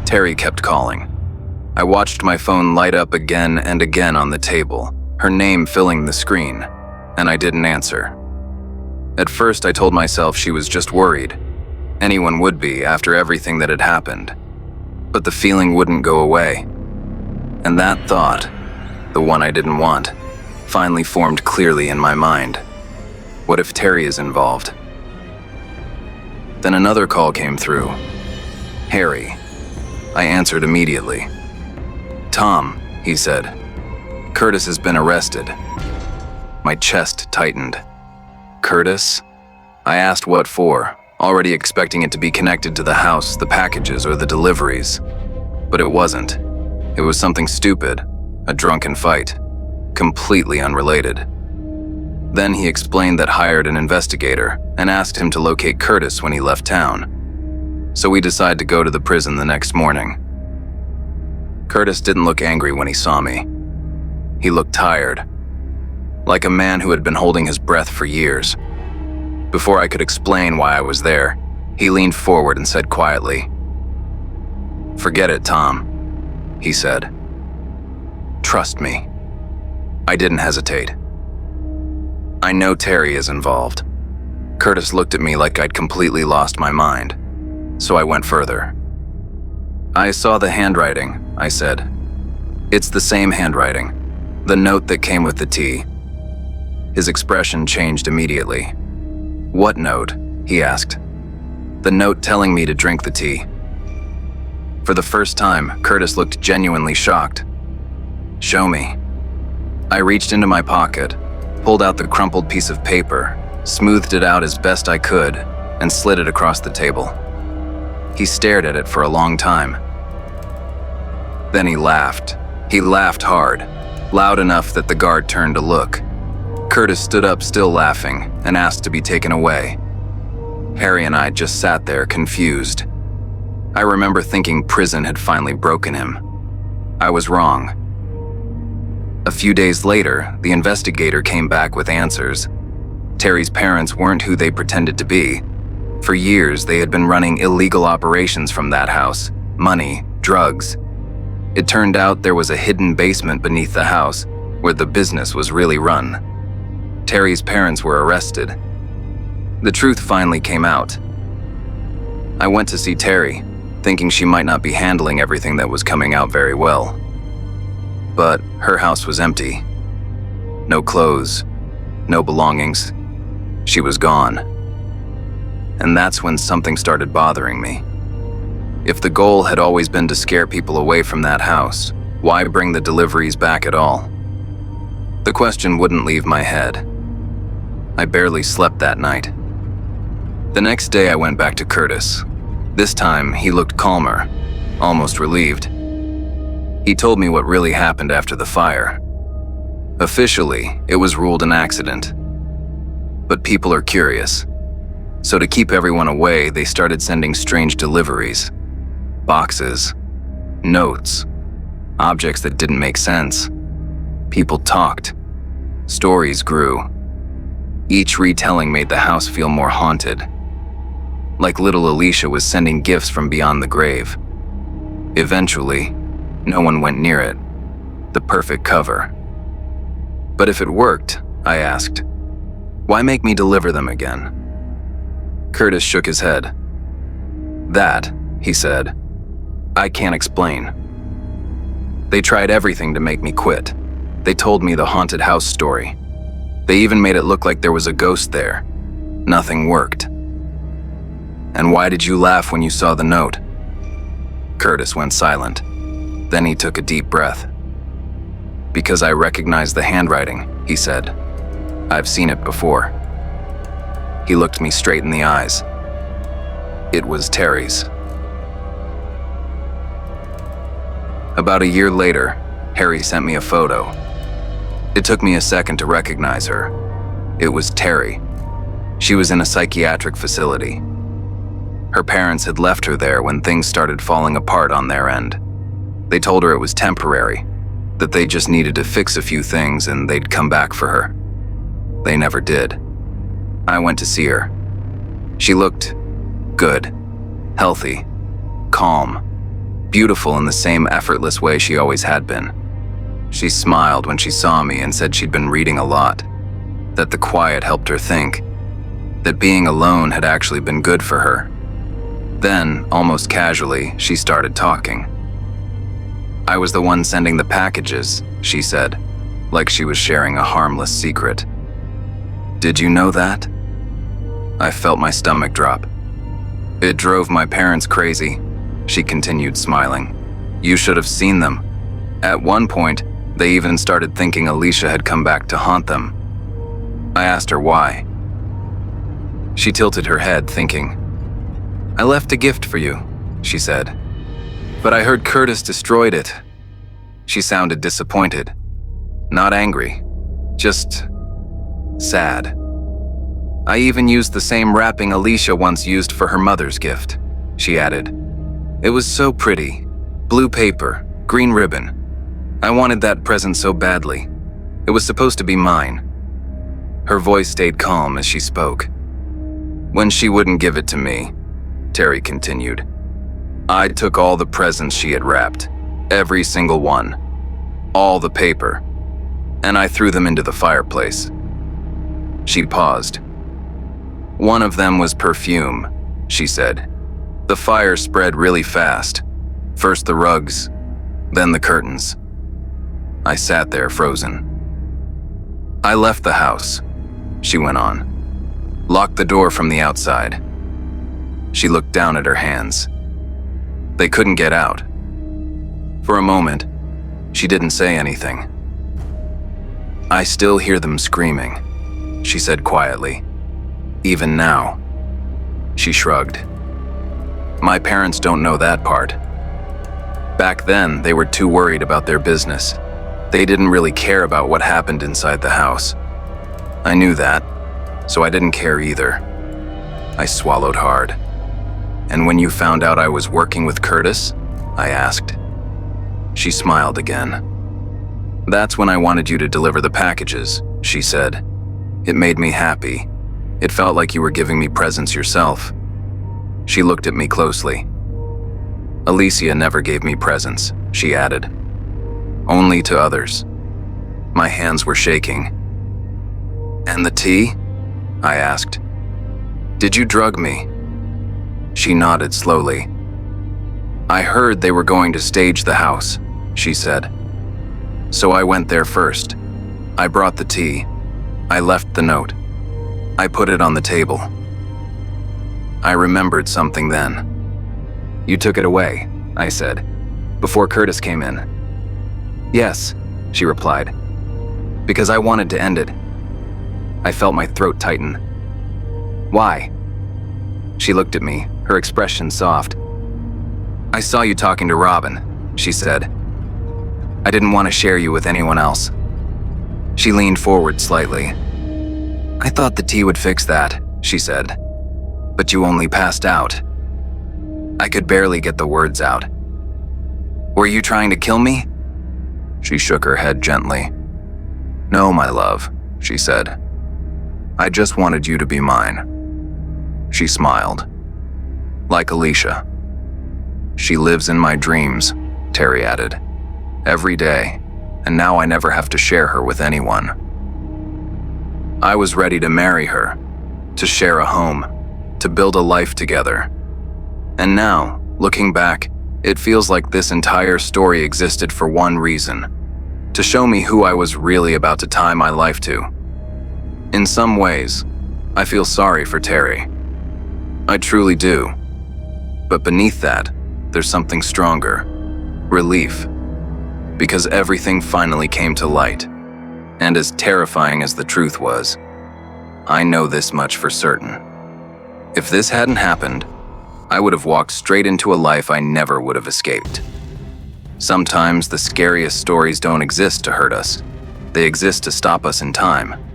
Terry kept calling. I watched my phone light up again and again on the table, her name filling the screen, and I didn't answer. At first, I told myself she was just worried. Anyone would be after everything that had happened. But the feeling wouldn't go away. And that thought, the one I didn't want, finally formed clearly in my mind. What if Terry is involved? Then another call came through. Harry. I answered immediately. Tom, he said. Curtis has been arrested. My chest tightened. Curtis? I asked what for, already expecting it to be connected to the house, the packages, or the deliveries. But it wasn't. It was something stupid, a drunken fight, completely unrelated. Then he explained that hired an investigator and asked him to locate Curtis when he left town. So we decided to go to the prison the next morning. Curtis didn't look angry when he saw me. He looked tired, like a man who had been holding his breath for years. Before I could explain why I was there, he leaned forward and said quietly, "Forget it, Tom," he said. "Trust me." I didn't hesitate. I know Terry is involved. Curtis looked at me like I'd completely lost my mind, so I went further. "I saw the handwriting," I said. "It's the same handwriting, the note that came with the tea." His expression changed immediately. "What note?" he asked. "The note telling me to drink the tea." For the first time, Curtis looked genuinely shocked. "Show me." I reached into my pocket, pulled out the crumpled piece of paper, smoothed it out as best I could, and slid it across the table. He stared at it for a long time. Then he laughed. He laughed hard, loud enough that the guard turned to look. Curtis stood up still laughing and asked to be taken away. Harry and I just sat there confused. I remember thinking prison had finally broken him. I was wrong. A few days later, the investigator came back with answers. Terry's parents weren't who they pretended to be. For years, they had been running illegal operations from that house, money, drugs. It turned out there was a hidden basement beneath the house where the business was really run. Terry's parents were arrested. The truth finally came out. I went to see Terry, thinking she might not be handling everything that was coming out very well. But her house was empty. No clothes, no belongings. She was gone. And that's when something started bothering me. If the goal had always been to scare people away from that house, why bring the deliveries back at all? The question wouldn't leave my head. I barely slept that night. The next day I went back to Curtis. This time he looked calmer, almost relieved. He told me what really happened after the fire. Officially, it was ruled an accident. But people are curious. So to keep everyone away, they started sending strange deliveries. Boxes, notes, objects that didn't make sense. People talked. Stories grew. Each retelling made the house feel more haunted. Like little Alicia was sending gifts from beyond the grave. Eventually, no one went near it. The perfect cover. But if it worked, I asked, why make me deliver them again? Curtis shook his head. That, he said, I can't explain. They tried everything to make me quit. They told me the haunted house story. They even made it look like there was a ghost there. Nothing worked. And why did you laugh when you saw the note? Curtis went silent. Then he took a deep breath. Because I recognized the handwriting, he said. I've seen it before. He looked me straight in the eyes. It was Terry's. About a year later, Harry sent me a photo. It took me a second to recognize her. It was Terry. She was in a psychiatric facility. Her parents had left her there when things started falling apart on their end. They told her it was temporary, that they just needed to fix a few things and they'd come back for her. They never did. I went to see her. She looked good, healthy, calm, beautiful in the same effortless way she always had been. She smiled when she saw me and said she'd been reading a lot, that the quiet helped her think, that being alone had actually been good for her. Then, almost casually, she started talking. I was the one sending the packages, she said, like she was sharing a harmless secret. Did you know that? I felt my stomach drop. It drove my parents crazy, she continued, smiling. You should have seen them. At one point, they even started thinking Alicia had come back to haunt them. I asked her why. She tilted her head, thinking. I left a gift for you, she said. But I heard Curtis destroyed it. She sounded disappointed. Not angry, just sad. I even used the same wrapping Alicia once used for her mother's gift, she added. It was so pretty. Blue paper, green ribbon. I wanted that present so badly. It was supposed to be mine. Her voice stayed calm as she spoke. When she wouldn't give it to me, Terry continued, I took all the presents she had wrapped, every single one, all the paper, and I threw them into the fireplace. She paused. One of them was perfume, she said. The fire spread really fast. First the rugs, then the curtains. I sat there frozen. I left the house, she went on. Locked the door from the outside. She looked down at her hands. They couldn't get out. For a moment, she didn't say anything. I still hear them screaming, she said quietly. Even now. She shrugged. My parents don't know that part. Back then, they were too worried about their business. They didn't really care about what happened inside the house. I knew that, so I didn't care either. I swallowed hard. And when you found out I was working with Curtis? I asked. She smiled again. That's when I wanted you to deliver the packages, she said. It made me happy. It felt like you were giving me presents yourself. She looked at me closely. Alicia never gave me presents, she added. Only to others. My hands were shaking. And the tea? I asked. Did you drug me? She nodded slowly. I heard they were going to stage the house, she said. So I went there first. I brought the tea. I left the note. I put it on the table. I remembered something then. You took it away, I said, before Curtis came in. Yes, she replied, because I wanted to end it. I felt my throat tighten. Why? She looked at me, her expression soft. I saw you talking to Robin, she said. I didn't want to share you with anyone else. She leaned forward slightly. I thought the tea would fix that, she said. But you only passed out. I could barely get the words out. Were you trying to kill me? She shook her head gently. No, my love, she said. I just wanted you to be mine. She smiled. Like Alicia. She lives in my dreams, Terry added. Every day, and now I never have to share her with anyone. I was ready to marry her, to share a home, to build a life together. And now, looking back, it feels like this entire story existed for one reason, to show me who I was really about to tie my life to. In some ways, I feel sorry for Terry. I truly do. But beneath that, there's something stronger, relief. Because everything finally came to light. And as terrifying as the truth was, I know this much for certain. If this hadn't happened, I would have walked straight into a life I never would have escaped. Sometimes the scariest stories don't exist to hurt us. They exist to stop us in time.